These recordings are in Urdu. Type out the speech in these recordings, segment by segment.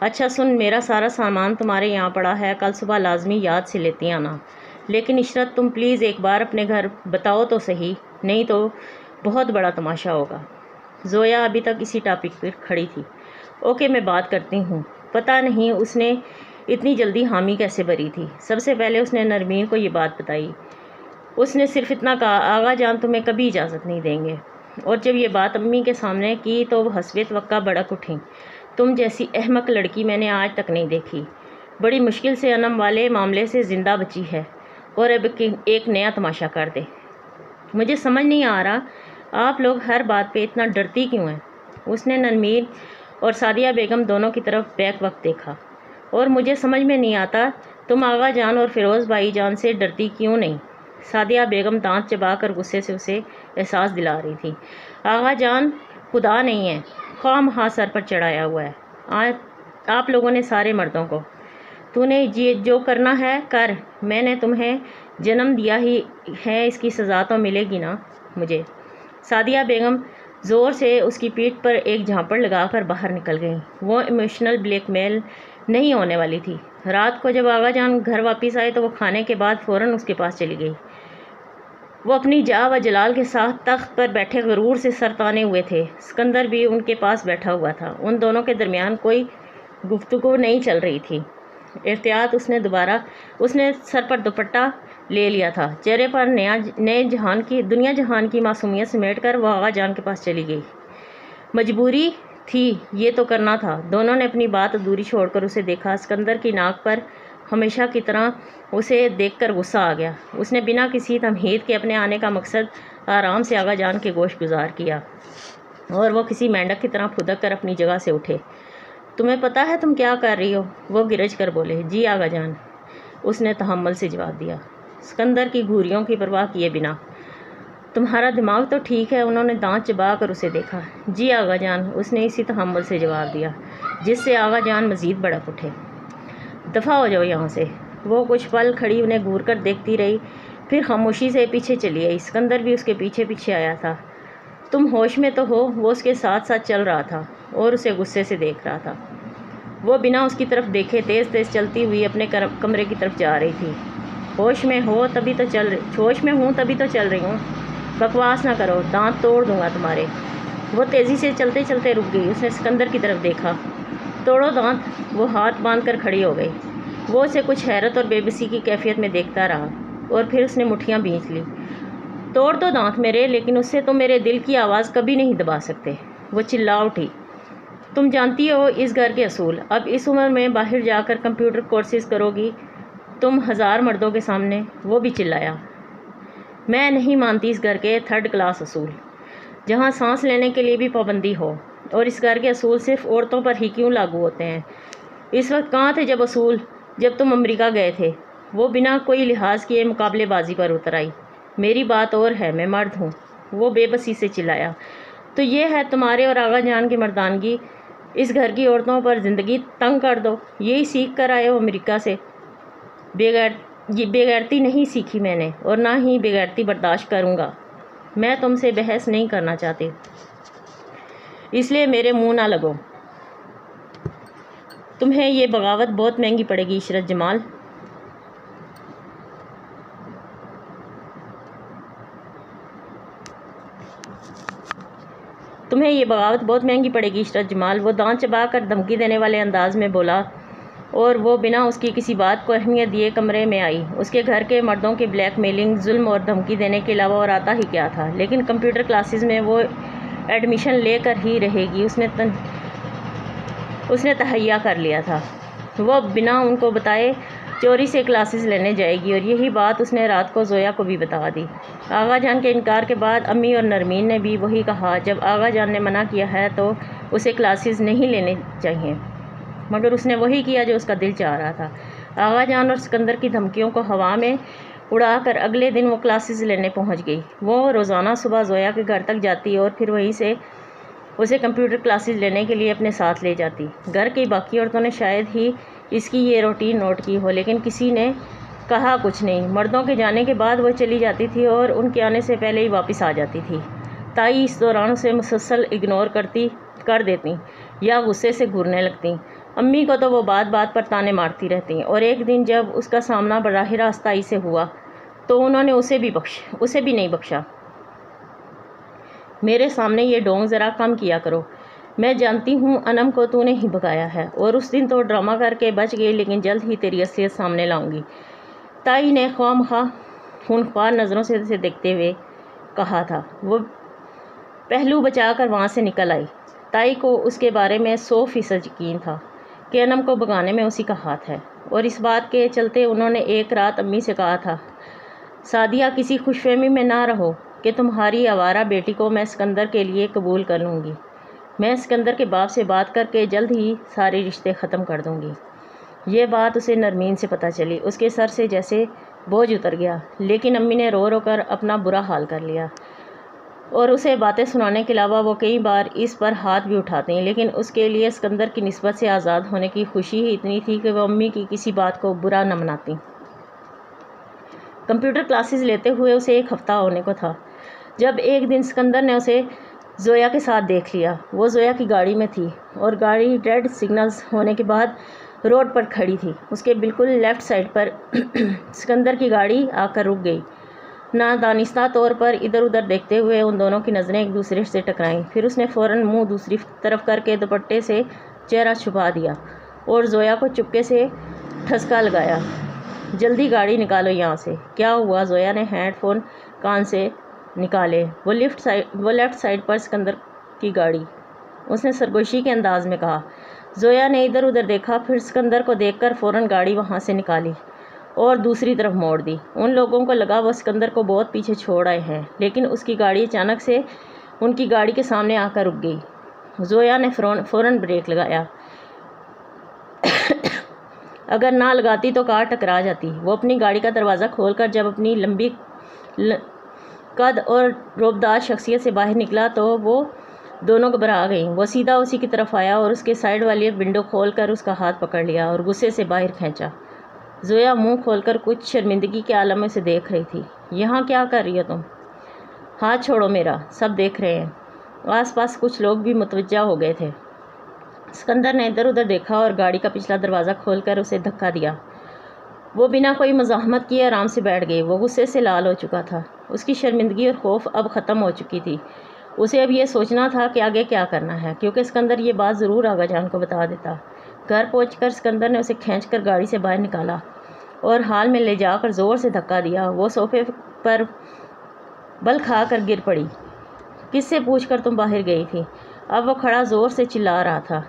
اچھا سن، میرا سارا سامان تمہارے یہاں پڑا ہے، کل صبح لازمی یاد سے لیتی آنا۔ لیکن عشرت تم پلیز ایک بار اپنے گھر بتاؤ تو صحیح، نہیں تو بہت بڑا تماشا ہوگا۔ زویا ابھی تک اسی ٹاپک پر کھڑی تھی۔ اوکے میں بات کرتی ہوں۔ پتہ نہیں اس نے اتنی جلدی حامی کیسے بھری تھی۔ سب سے پہلے اس نے نرمین کو یہ بات بتائی۔ اس نے صرف اتنا کہا، آغا جان تمہیں کبھی اجازت نہیں دیں گے۔ اور جب یہ بات امی کے سامنے کی تو وہ حسب توقع بڑک اٹھیں۔ تم جیسی احمق لڑکی میں نے آج تک نہیں دیکھی۔ بڑی مشکل سے انم والے معاملے سے زندہ بچی ہے اور اب ایک نیا تماشا کر دے۔ مجھے سمجھ نہیں آ رہا آپ لوگ ہر بات پہ اتنا ڈرتی کیوں ہیں۔ اس نے نرمین اور سعدیہ بیگم دونوں کی طرف بیک وقت دیکھا۔ اور مجھے سمجھ میں نہیں آتا تم آغا جان اور فیروز بھائی جان سے ڈرتی کیوں نہیں۔ سعدیہ بیگم دانت چبا کر غصے سے اسے احساس دلا رہی تھی۔ آغا جان خدا نہیں ہے، خواہ مخواہ سر پر چڑھایا ہوا ہے آپ لوگوں نے سارے مردوں کو۔ تو نے جو کرنا ہے کر، میں نے تمہیں جنم دیا ہی ہے، اس کی سزا تو ملے گی نا مجھے۔ سعدیہ بیگم زور سے اس کی پیٹھ پر ایک جھانپڑ لگا کر باہر نکل گئیں۔ وہ ایموشنل بلیک میل نہیں ہونے والی تھی۔ رات کو جب آغا جان گھر واپس آئے تو وہ کھانے کے بعد فوراً اس کے پاس چلی گئی۔ وہ اپنی جا و جلال کے ساتھ تخت پر بیٹھے غرور سے سر تانے ہوئے تھے۔ سکندر بھی ان کے پاس بیٹھا ہوا تھا۔ ان دونوں کے درمیان کوئی گفتگو نہیں چل رہی تھی۔ احتیاط اس نے سر پر دوپٹہ لے لیا تھا۔ چہرے پر دنیا جہان کی معصومیت سمیٹ کر وہ آغا جان کے پاس چلی گئی۔ مجبوری تھی، یہ تو کرنا تھا۔ دونوں نے اپنی بات ادھوری چھوڑ کر اسے دیکھا۔ سکندر کی ناک پر ہمیشہ کی طرح اسے دیکھ کر غصہ آ گیا۔ اس نے بنا کسی تمہید کے اپنے آنے کا مقصد آرام سے آغا جان کے گوش گزار کیا اور وہ کسی مینڈک کی طرح پھدک کر اپنی جگہ سے اٹھے۔ تمہیں پتہ ہے تم کیا کر رہی ہو؟ وہ گرج کر بولے۔ جی آغا جان، اس نے تحمل سے جواب دیا، سکندر کی گھوریوں کی پرواہ کیے بنا۔ تمہارا دماغ تو ٹھیک ہے؟ انہوں نے دانت چبا کر اسے دیکھا۔ جی آغا جان، اس نے اسی تحمل سے جواب دیا جس سے آغا جان مزید بڑک اٹھے۔ دفع ہو جاؤ یہاں سے۔ وہ کچھ پل کھڑی انہیں گھور کر دیکھتی رہی، پھر خاموشی سے پیچھے چلی آئی۔ سکندر بھی اس کے پیچھے پیچھے آیا تھا۔ تم ہوش میں تو ہو؟ وہ اس کے ساتھ ساتھ چل رہا تھا اور اسے غصے سے دیکھ رہا تھا۔ وہ بنا اس کی طرف دیکھے تیز تیز چلتی ہوئی اپنے کمرے کی طرف جا رہی تھی۔ ہوش میں ہوں تبھی تو چل رہی ہوں۔ بکواس نہ کرو، دانت توڑ دوں گا تمہارے۔ وہ تیزی سے چلتے چلتے رک گئی۔ اس نے سکندر کی طرف دیکھا۔ توڑو دانت۔ وہ ہاتھ باندھ کر کھڑی ہو گئی۔ وہ اسے کچھ حیرت اور بے بسی کی کیفیت میں دیکھتا رہا اور پھر اس نے مٹھیاں بھینچ لی۔ توڑ دو دانت میرے، لیکن اس سے تم میرے دل کی آواز کبھی نہیں دبا سکتے۔ وہ چلا اٹھی۔ تم جانتی ہو اس گھر کے اصول۔ اب اس عمر میں باہر جا کر کمپیوٹر کورسز کرو گی تم 1000 مردوں کے سامنے۔ وہ بھی چلایا۔ میں نہیں مانتی اس گھر کے 3rd کلاس اصول، جہاں سانس لینے کے لیے بھی پابندی ہو۔ اور اس گھر کے اصول صرف عورتوں پر ہی کیوں لاگو ہوتے ہیں؟ اس وقت کہاں تھے جب تم امریکہ گئے تھے؟ وہ بنا کوئی لحاظ کیے مقابلے بازی پر اتر آئی۔ میری بات اور ہے، میں مرد ہوں۔ وہ بے بسی سے چلایا۔ تو یہ ہے تمہارے اور آغا جان کی مردانگی، اس گھر کی عورتوں پر زندگی تنگ کر دو۔ یہی سیکھ کر آئے ہو امریکہ سے۔ بے غیرتی نہیں سیکھی میں نے، اور نہ ہی بے غیرتی برداشت کروں گا۔ میں تم سے بحث نہیں کرنا چاہتی، اس لیے میرے منہ نہ لگو۔ تمہیں یہ بغاوت بہت مہنگی پڑے گی عشرت جمال۔ وہ دانت چبا کر دھمکی دینے والے انداز میں بولا اور وہ بنا اس کی کسی بات کو اہمیت دیے کمرے میں آئی۔ اس کے گھر کے مردوں کی بلیک میلنگ، ظلم اور دھمکی دینے کے علاوہ اور آتا ہی کیا تھا؟ لیکن کمپیوٹر کلاسز میں وہ ایڈمیشن لے کر ہی رہے گی، اس نے تہیہ کر لیا تھا۔ وہ بنا ان کو بتائے چوری سے کلاسز لینے جائے گی، اور یہی بات اس نے رات کو زویا کو بھی بتا دی۔ آغا جان کے انکار کے بعد امی اور نرمین نے بھی وہی کہا۔ جب آغا جان نے منع کیا ہے تو اسے کلاسز نہیں لینے چاہیے، مگر اس نے وہی کیا جو اس کا دل چاہ رہا تھا۔ آغا جان اور سکندر کی دھمکیوں کو ہوا میں اڑا کر اگلے دن وہ کلاسز لینے پہنچ گئی۔ وہ روزانہ صبح زویا کے گھر تک جاتی اور پھر وہیں سے اسے کمپیوٹر کلاسز لینے کے لیے اپنے ساتھ لے جاتی۔ گھر کی باقی عورتوں نے شاید ہی اس کی یہ روٹین نوٹ کی ہو، لیکن کسی نے کہا کچھ نہیں۔ مردوں کے جانے کے بعد وہ چلی جاتی تھی اور ان کے آنے سے پہلے ہی واپس آ جاتی تھی۔ تائی اس دوران اسے مسلسل اگنور کر دیتی یا غصے سے گھورنے لگتی۔ امی کو تو وہ بات بات پر تانے مارتی رہتی ہیں، اور ایک دن جب اس کا سامنا براہ راست تائی سے ہوا تو انہوں نے اسے بھی نہیں بخشا۔ میرے سامنے یہ ڈونگ ذرا کم کیا کرو، میں جانتی ہوں انم کو تو نے ہی بھگایا ہے، اور اس دن تو ڈرامہ کر کے بچ گئی، لیکن جلد ہی تیری اصلیت سامنے لاؤں گی، تائی نے خواہ خونخوار نظروں سے اسے دیکھتے ہوئے کہا تھا۔ وہ پہلو بچا کر وہاں سے نکل آئی۔ تائی کو اس کے بارے میں 100% یقین تھا کہ انم کو بھگانے میں اسی کا ہاتھ ہے، اور اس بات کے چلتے انہوں نے ایک رات امی سے کہا تھا، سعدیہ کسی خوش فہمی میں نہ رہو کہ تمہاری آوارہ بیٹی کو میں سکندر کے لیے قبول کر لوں گی، میں سکندر کے باپ سے بات کر کے جلد ہی سارے رشتے ختم کر دوں گی۔ یہ بات اسے نرمین سے پتہ چلی، اس کے سر سے جیسے بوجھ اتر گیا، لیکن امی نے رو رو کر اپنا برا حال کر لیا، اور اسے باتیں سنانے کے علاوہ وہ کئی بار اس پر ہاتھ بھی اٹھاتے ہیں، لیکن اس کے لیے سکندر کی نسبت سے آزاد ہونے کی خوشی ہی اتنی تھی کہ وہ امی کی کسی بات کو برا نہ مناتی۔ کمپیوٹر کلاسز لیتے ہوئے اسے 1 ہفتہ ہونے کو تھا جب ایک دن سکندر نے اسے زویا کے ساتھ دیکھ لیا۔ وہ زویا کی گاڑی میں تھی، اور گاڑی ریڈ سگنلز ہونے کے بعد روڈ پر کھڑی تھی۔ اس کے بالکل لیفٹ سائڈ پر سکندر کی گاڑی آ کر رک گئی۔ نادانستہ طور پر ادھر ادھر دیکھتے ہوئے ان دونوں کی نظریں ایک دوسرے سے ٹکرائیں، پھر اس نے فوراً منہ دوسری طرف کر کے دوپٹے سے چہرہ چھپا دیا اور زویا کو چپکے سے ٹھسکا لگایا، جلدی گاڑی نکالو یہاں سے۔ کیا ہوا؟ زویا نے ہیڈ فون کان سے نکالے۔ وہ لیفٹ سائڈ پر سکندر کی گاڑی، اس نے سرگوشی کے انداز میں کہا۔ زویا نے ادھر ادھر دیکھا، پھر سکندر کو دیکھ کر فوراً گاڑی وہاں سے نکالی اور دوسری طرف موڑ دی۔ ان لوگوں کو لگا وہ سکندر کو بہت پیچھے چھوڑ آئے ہیں، لیکن اس کی گاڑی اچانک سے ان کی گاڑی کے سامنے آ کر رک گئی۔ زویا نے فوراً بریک لگایا، اگر نہ لگاتی تو کار ٹکرا جاتی۔ وہ اپنی گاڑی کا دروازہ کھول کر جب اپنی لمبی قد اور رعبدار شخصیت سے باہر نکلا تو وہ دونوں گھبرا گئیں۔ وہ سیدھا اسی کی طرف آیا اور اس کے سائیڈ والی ونڈو کھول کر اس کا ہاتھ پکڑ لیا اور غصے سے باہر کھینچا۔ زویا منہ کھول کر کچھ شرمندگی کے عالم میں سے دیکھ رہی تھی۔ یہاں کیا کر رہی ہو تم؟ ہاتھ چھوڑو میرا، سب دیکھ رہے ہیں۔ آس پاس کچھ لوگ بھی متوجہ ہو گئے تھے۔ سکندر نے ادھر ادھر دیکھا اور گاڑی کا پچھلا دروازہ کھول کر اسے دھکا دیا۔ وہ بنا کوئی مزاحمت کیے آرام سے بیٹھ گئی۔ وہ غصے سے لال ہو چکا تھا۔ اس کی شرمندگی اور خوف اب ختم ہو چکی تھی۔ اسے اب یہ سوچنا تھا کہ آگے کیا کرنا ہے، کیونکہ سکندر یہ بات ضرور آغا جان کو بتا دیتا۔ گھر پہنچ کر سکندر نے اسے کھینچ کر گاڑی سے باہر نکالا اور ہال میں لے جا کر زور سے دھکا دیا۔ وہ صوفے پر بل کھا کر گر پڑی۔ کس سے پوچھ کر تم باہر گئی تھی؟ اب وہ کھڑا زور سے چلا رہا تھا۔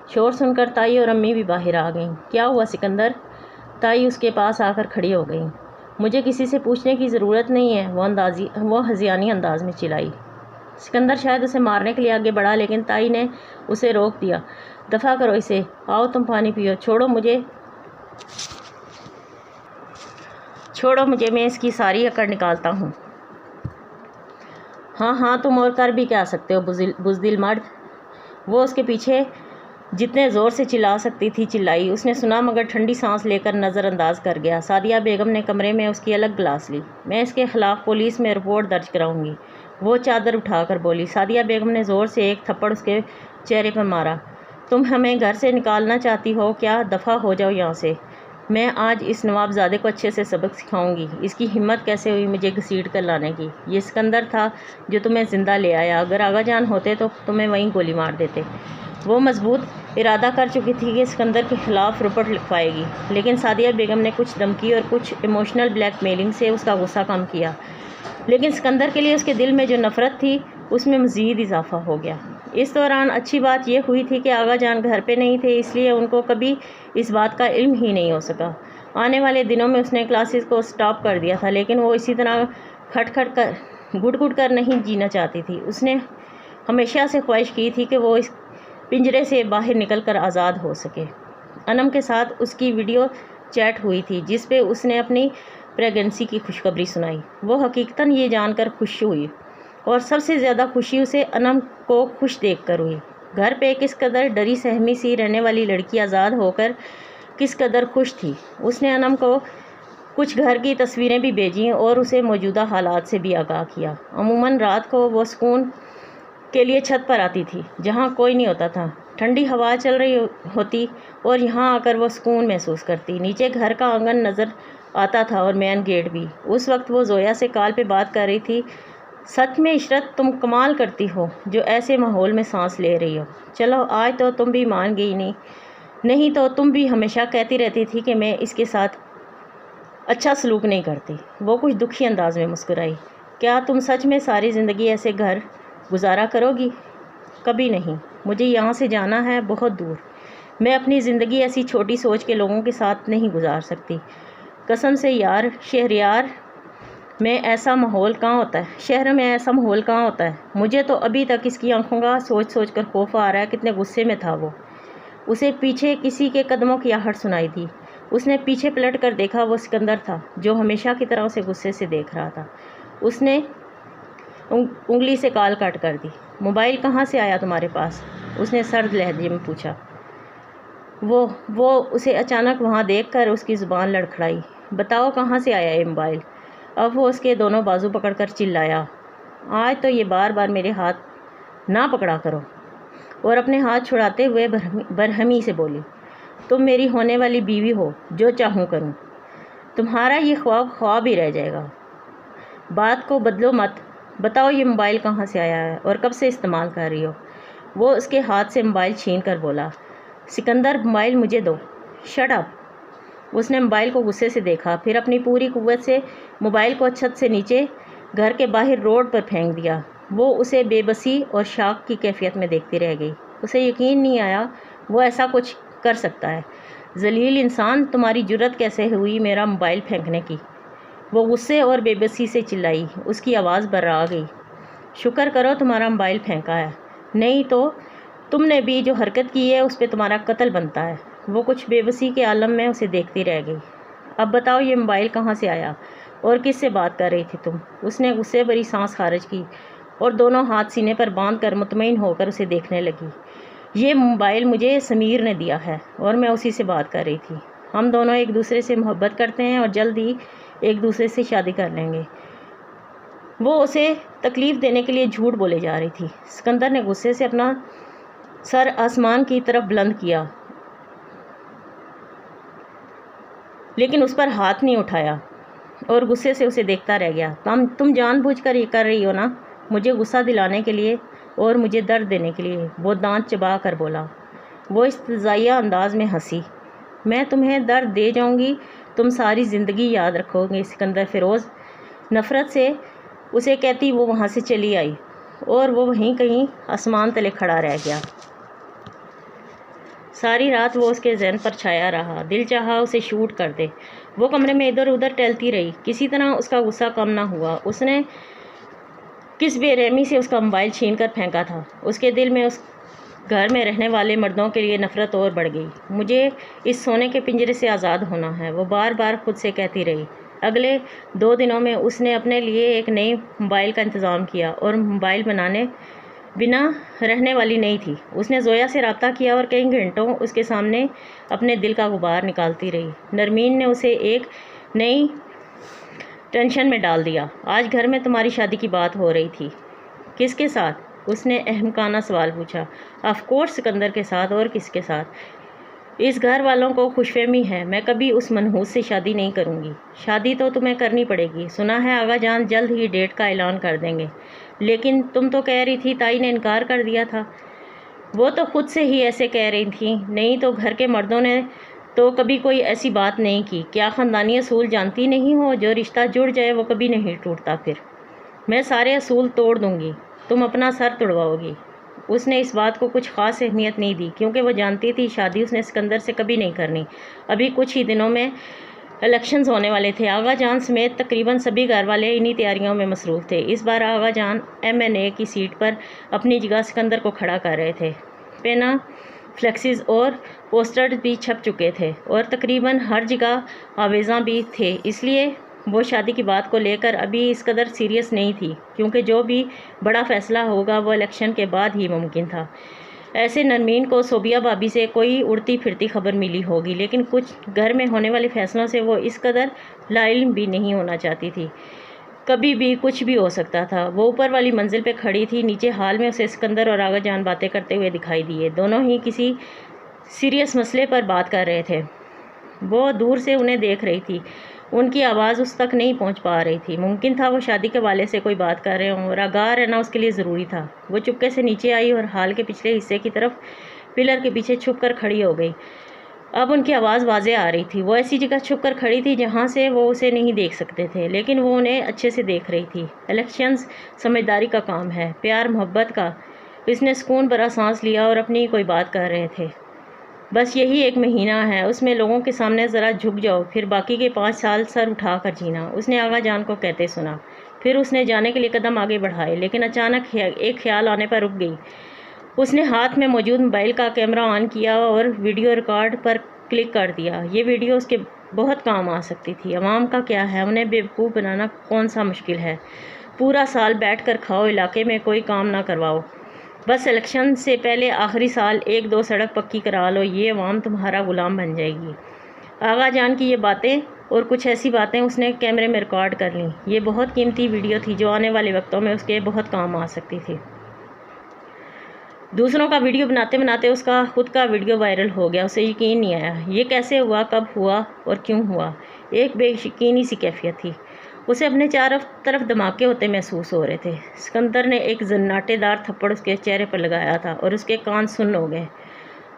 شور سن کر تائی اور امی بھی باہر آ گئیں۔ کیا ہوا سکندر؟ تائی اس کے پاس آ کر کھڑی ہو گئی۔ مجھے کسی سے پوچھنے کی ضرورت نہیں ہے، وہ ہذیانی انداز میں چلائی۔ سکندر شاید اسے مارنے کے لیے آگے بڑھا، لیکن تائی نے اسے روک دیا۔ دفع کرو اسے، آؤ تم پانی پیو، چھوڑو مجھے، میں اس کی ساری اکڑ نکالتا ہوں۔ ہاں تم اور کر بھی کیا سکتے ہو بزدل مرد؟ وہ اس کے پیچھے جتنے زور سے چلا سکتی تھی چلائی۔ اس نے سنا مگر ٹھنڈی سانس لے کر نظر انداز کر گیا۔ سعدیہ بیگم نے کمرے میں اس کی الگ گلاس لی۔ میں اس کے خلاف پولیس میں رپورٹ درج کراؤں گی، وہ چادر اٹھا کر بولی۔ سعدیہ بیگم نے زور سے ایک تھپڑ اس کے چہرے پر مارا۔ تم ہمیں گھر سے نکالنا چاہتی ہو کیا؟ دفع ہو جاؤ یہاں سے۔ میں آج اس نواب زادے کو اچھے سے سبق سکھاؤں گی۔ اس کی ہمت کیسے ہوئی مجھے گھسیٹ کر لانے کی؟ یہ سکندر تھا جو تمہیں زندہ لے آیا، اگر آغا جان ہوتے تو تمہیں وہیں گولی مار دیتے۔ وہ مضبوط ارادہ کر چکی تھی کہ سکندر کے خلاف رپورٹ لکھوائے گی، لیکن سعدیہ بیگم نے کچھ دھمکی اور کچھ ایموشنل بلیک میلنگ سے اس کا غصہ کم کیا، لیکن سکندر کے لیے اس کے دل میں جو نفرت تھی اس میں مزید اضافہ ہو گیا۔ اس دوران اچھی بات یہ ہوئی تھی کہ آغا جان گھر پہ نہیں تھے، اس لیے ان کو کبھی اس بات کا علم ہی نہیں ہو سکا۔ آنے والے دنوں میں اس نے کلاسز کو سٹاپ کر دیا تھا، لیکن وہ اسی طرح گھٹ کر نہیں جینا چاہتی تھی۔ اس نے ہمیشہ سے خواہش کی تھی کہ وہ اس پنجرے سے باہر نکل کر آزاد ہو سکے۔ انم کے ساتھ اس کی ویڈیو چیٹ ہوئی تھی جس پہ اس نے اپنی پریگننسی کی خوشخبری سنائی۔ وہ حقیقتاً یہ جان کر خوش ہوئی، اور سب سے زیادہ خوشی اسے انم کو خوش دیکھ کر ہوئی۔ گھر پہ کس قدر ڈری سہمی سی رہنے والی لڑکی آزاد ہو کر کس قدر خوش تھی۔ اس نے انم کو کچھ گھر کی تصویریں بھی بھیجیں اور اسے موجودہ حالات سے بھی آگاہ کیا۔ عموماً رات کو وہ سکون کے لیے چھت پر آتی تھی جہاں کوئی نہیں ہوتا تھا۔ ٹھنڈی ہوا چل رہی ہوتی اور یہاں آ کر وہ سکون محسوس کرتی۔ نیچے گھر کا آنگن نظر آتا تھا اور مین گیٹ بھی۔ اس وقت وہ زویا سے کال پہ بات کر رہی تھی۔ سچ میں عشرت، تم کمال کرتی ہو جو ایسے ماحول میں سانس لے رہی ہو۔ چلو آج تو تم بھی مان گئی نہیں تو تم بھی ہمیشہ کہتی رہتی تھی کہ میں اس کے ساتھ اچھا سلوک نہیں کرتی۔ وہ کچھ دکھی انداز میں مسکرائی۔ کیا تم سچ میں ساری زندگی ایسے گھر گزارا کرو گی؟ کبھی نہیں، مجھے یہاں سے جانا ہے بہت دور۔ میں اپنی زندگی ایسی چھوٹی سوچ کے لوگوں کے ساتھ نہیں گزار سکتی۔ قسم سے یار، شہر میں ایسا ماحول کہاں ہوتا ہے؟ مجھے تو ابھی تک اس کی آنکھوں کا سوچ کر خوف آ رہا ہے، کتنے غصے میں تھا وہ۔ اسے پیچھے کسی کے قدموں کی آہٹ سنائی دی۔ اس نے پیچھے پلٹ کر دیکھا، وہ سکندر تھا جو ہمیشہ کی طرح اسے غصے سے دیکھ رہا تھا۔ اس نے انگلی سے کال کٹ کر دی۔ موبائل کہاں سے آیا تمہارے پاس؟ اس نے سرد لہجے میں پوچھا۔ وہ اسے اچانک وہاں دیکھ کر اس کی زبان لڑکھڑائی۔ بتاؤ کہاں سے آیا یہ موبائل؟ اب وہ اس کے دونوں بازو پکڑ کر چلایا۔ آج تو یہ بار بار میرے ہاتھ نہ پکڑا کرو۔ اور اپنے ہاتھ چھڑاتے ہوئے برہمی سے بولی، تم میری ہونے والی بیوی ہو، جو چاہوں کروں۔ تمہارا یہ خواب ہی رہ جائے گا۔ بات کو بدلو مت۔ بتاؤ یہ موبائل کہاں سے آیا ہے اور کب سے استعمال کر رہی ہو؟ وہ اس کے ہاتھ سے موبائل چھین کر بولا۔ سکندر، موبائل مجھے دو۔ Shut up. اس نے موبائل کو غصے سے دیکھا، پھر اپنی پوری قوت سے موبائل کو چھت سے نیچے گھر کے باہر روڈ پر پھینک دیا۔ وہ اسے بے بسی اور شاک کی کیفیت میں دیکھتی رہ گئی۔ اسے یقین نہیں آیا وہ ایسا کچھ کر سکتا ہے۔ ذلیل انسان، تمہاری جرت کیسے ہوئی میرا موبائل پھینکنے کی؟ وہ غصے اور بے بسی سے چلائی۔ اس کی آواز برا گئی۔ شکر کرو تمہارا موبائل پھینکا ہے، نہیں تو تم نے بھی جو حرکت کی ہے اس پہ تمہارا قتل بنتا ہے۔ وہ کچھ بے بسی کے عالم میں اسے دیکھتی رہ گئی۔ اب بتاؤ یہ موبائل کہاں سے آیا اور کس سے بات کر رہی تھی تم؟ اس نے غصے بھری سانس خارج کی اور دونوں ہاتھ سینے پر باندھ کر مطمئن ہو کر اسے دیکھنے لگی۔ یہ موبائل مجھے سمیر نے دیا ہے اور میں اسی سے بات کر رہی تھی۔ ہم دونوں ایک دوسرے سے محبت کرتے ہیں اور جلد ہی ایک دوسرے سے شادی کر لیں گے۔ وہ اسے تکلیف دینے کے لیے جھوٹ بولے جا رہی تھی۔ سکندر نے غصے سے اپنا سر آسمان کی طرف بلند کیا لیکن اس پر ہاتھ نہیں اٹھایا اور غصے سے اسے دیکھتا رہ گیا۔ تم جان بوجھ کر یہ کر رہی ہو نا، مجھے غصہ دلانے کے لیے اور مجھے درد دینے کے لیے، وہ دانت چبا کر بولا۔ وہ استہزائیہ انداز میں ہنسی۔ میں تمہیں درد دے جاؤں گی، تم ساری زندگی یاد رکھو گے سکندر فیروز۔ نفرت سے اسے کہتی وہ وہاں سے چلی آئی اور وہ وہیں کہیں آسمان تلے کھڑا رہ گیا۔ ساری رات وہ اس کے ذہن پر چھایا رہا، دل چاہا اسے شوٹ کر دے۔ وہ کمرے میں ادھر ادھر ٹہلتی رہی، کسی طرح اس کا غصہ کم نہ ہوا۔ اس نے کس بے رحمی سے اس کا موبائل چھین کر پھینکا تھا۔ اس کے دل میں اس گھر میں رہنے والے مردوں کے لیے نفرت اور بڑھ گئی۔ مجھے اس سونے کے پنجرے سے آزاد ہونا ہے، وہ بار بار خود سے کہتی رہی۔ اگلے 2 دنوں میں اس نے اپنے لیے ایک نئی موبائل کا انتظام کیا اور موبائل بنا رہنے والی نہیں تھی۔ اس نے زویا سے رابطہ کیا اور کئی گھنٹوں اس کے سامنے اپنے دل کا غبار نکالتی رہی۔ نرمین نے اسے ایک نئی ٹینشن میں ڈال دیا۔ آج گھر میں تمہاری شادی کی بات ہو رہی تھی۔ کس کے ساتھ؟ اس نے احمقانہ سوال پوچھا۔ آف کورس سکندر کے ساتھ، اور کس کے ساتھ؟ اس گھر والوں کو خوش فہمی ہے، میں کبھی اس منحوس سے شادی نہیں کروں گی۔ شادی تو تمہیں کرنی پڑے گی، سنا ہے آغا جان جلد ہی ڈیٹ کا اعلان کر دیں گے۔ لیکن تم تو کہہ رہی تھی تائی نے انکار کر دیا تھا۔ وہ تو خود سے ہی ایسے کہہ رہی تھیں، نہیں تو گھر کے مردوں نے تو کبھی کوئی ایسی بات نہیں کی۔ کیا خاندانی اصول جانتی نہیں ہو؟ جو رشتہ جڑ جائے وہ کبھی نہیں ٹوٹتا۔ پھر میں سارے اصول توڑ دوں گی، تم اپنا سر توڑواؤ گی۔ اس نے اس بات کو کچھ خاص اہمیت نہیں دی کیونکہ وہ جانتی تھی شادی اس نے سکندر سے کبھی نہیں کرنی۔ ابھی کچھ ہی دنوں میں الیکشنز ہونے والے تھے۔ آغا جان سمیت تقریباً سبھی گھر والے انہی تیاریوں میں مصروف تھے۔ اس بار آغا جان MNA کی سیٹ پر اپنی جگہ سکندر کو کھڑا کر رہے تھے۔ پینا فلیکسز اور پوسٹرز بھی چھپ چکے تھے اور تقریباً ہر جگہ آویزاں بھی تھے، اس لیے وہ شادی کی بات کو لے کر ابھی اس قدر سیریس نہیں تھی کیونکہ جو بھی بڑا فیصلہ ہوگا وہ الیکشن کے بعد ہی ممکن تھا۔ ایسے نرمین کو صوبیہ بھابی سے کوئی اڑتی پھرتی خبر ملی ہوگی لیکن کچھ گھر میں ہونے والے فیصلوں سے وہ اس قدر لا علم بھی نہیں ہونا چاہتی تھی۔ کبھی بھی کچھ بھی ہو سکتا تھا۔ وہ اوپر والی منزل پہ کھڑی تھی، نیچے ہال میں اسے اسکندر اور آغا جان باتیں کرتے ہوئے دکھائی دیے۔ دونوں ہی کسی سیریس مسئلے پر بات کر رہے تھے۔ وہ دور سے انہیں دیکھ رہی تھی، ان کی آواز اس تک نہیں پہنچ پا رہی تھی۔ ممکن تھا وہ شادی کے والے سے کوئی بات کر رہے ہوں اور آگاہ رہنا اس کے لیے ضروری تھا۔ وہ چپکے سے نیچے آئی اور ہال کے پچھلے حصے کی طرف پلر کے پیچھے چھپ کر کھڑی ہو گئی۔ اب ان کی آواز واضح آ رہی تھی۔ وہ ایسی جگہ چھپ کر کھڑی تھی جہاں سے وہ اسے نہیں دیکھ سکتے تھے، لیکن وہ انہیں اچھے سے دیکھ رہی تھی۔ الیکشنز سمجھداری کا کام ہے، پیار محبت کا۔ اس نے سکون بھرا سانس لیا اور اپنی کوئی بات کر رہے تھے۔ بس یہی ایک مہینہ ہے، اس میں لوگوں کے سامنے ذرا جھک جاؤ، پھر باقی کے 5 سال سر اٹھا کر جینا، اس نے آغا جان کو کہتے سنا۔ پھر اس نے جانے کے لیے قدم آگے بڑھائے، لیکن اچانک ایک خیال آنے پر رک گئی۔ اس نے ہاتھ میں موجود موبائل کا کیمرہ آن کیا اور ویڈیو ریکارڈ پر کلک کر دیا۔ یہ ویڈیو اس کے بہت کام آ سکتی تھی۔ عوام کا کیا ہے، انہیں بیوقوف بنانا کون سا مشکل ہے۔ پورا سال بیٹھ کر کھاؤ، علاقے میں کوئی کام نہ کرواؤ، بس الیکشن سے پہلے آخری سال 1-2 سڑک پکی کرا لو، یہ عوام تمہارا غلام بن جائے گی۔ آغا جان کی یہ باتیں اور کچھ ایسی باتیں اس نے کیمرے میں ریکارڈ کر لیں۔ یہ بہت قیمتی ویڈیو تھی جو آنے والے وقتوں میں اس کے بہت کام آ سکتی تھی۔ دوسروں کا ویڈیو بناتے بناتے اس کا خود کا ویڈیو وائرل ہو گیا۔ اسے یقین نہیں آیا، یہ کیسے ہوا، کب ہوا اور کیوں ہوا۔ ایک بے یقینی سی کیفیت تھی۔ اسے اپنے چاروں طرف دھماکے ہوتے محسوس ہو رہے تھے۔ اسکندر نے ایک زناٹے دار تھپڑ اس کے چہرے پر لگایا تھا اور اس کے کان سن ہو گئے۔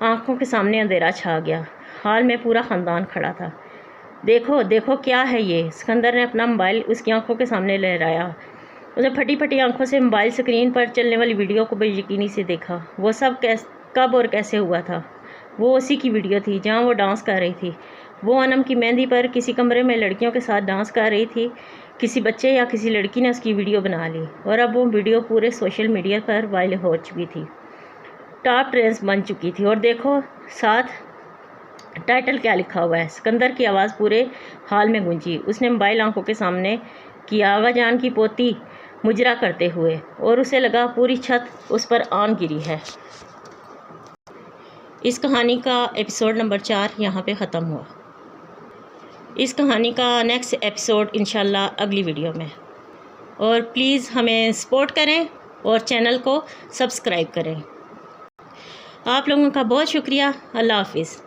آنکھوں کے سامنے اندھیرا چھا گیا۔ ہال میں پورا خاندان کھڑا تھا۔ دیکھو دیکھو کیا ہے یہ، اسکندر نے اپنا موبائل اس کی آنکھوں کے سامنے لہرایا۔ اس نے پھٹی پھٹی آنکھوں سے موبائل سکرین پر چلنے والی ویڈیو کو بے یقینی سے دیکھا۔ وہ سب کب اور کیسے ہوا تھا؟ وہ اسی کی ویڈیو تھی جہاں وہ ڈانس کر رہی تھی۔ وہ انم کی مہندی پر کسی کمرے میں لڑکیوں کے ساتھ ڈانس کر رہی تھی۔ کسی بچے یا کسی لڑکی نے اس کی ویڈیو بنا لی اور اب وہ ویڈیو پورے سوشل میڈیا پر وائرل ہو چکی تھی، ٹاپ ٹرینڈز بن چکی تھی۔ اور دیکھو ساتھ ٹائٹل کیا لکھا ہوا ہے۔ اسکندر کی آواز پورے ہال میں گونجی۔ اس نے موبائل آنکھوں کے سامنے کیا، آغا جان کی پوتی مجرا کرتے ہوئے، اور اسے لگا پوری چھت اس پر آن گری ہے۔ اس کہانی کا ایپیسوڈ نمبر 4 یہاں پہ ختم ہوا۔ اس کہانی کا نیکسٹ ایپیسوڈ انشاءاللہ اگلی ویڈیو میں۔ اور پلیز ہمیں سپورٹ کریں اور چینل کو سبسکرائب کریں۔ آپ لوگوں کا بہت شکریہ۔ اللہ حافظ۔